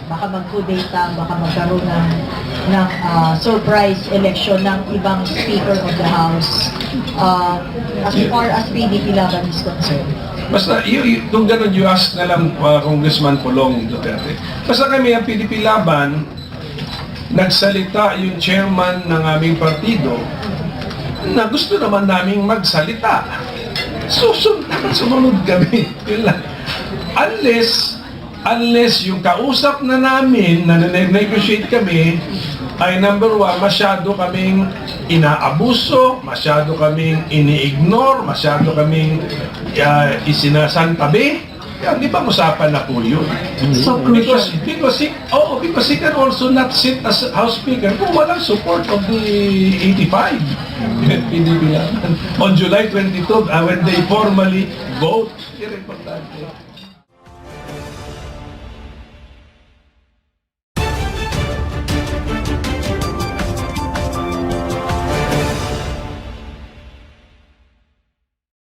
baka mag-kudeta, baka magkaroon ng surprise election ng ibang Speaker of the House as far as PDP Laban is concerned. Basta, kung gano'n, you ask na lang Congressman Pulong Duterte. Basta kami ang PDP Laban, nagsalita yung chairman ng aming partido na gusto naman naming magsalita. So, dapat sumunod kami. Yun lang. Unless yung kausap na namin, na negotiate kami, ay number one, masyado kaming inaabuso, masyado kaming ini-ignore, masyado kaming isinasantabi. Yan, di ba usapan na po yun? So Because he can also not sit as House Speaker kung walang support of the 85 PDP naman. On July 22, when they formally vote, importante.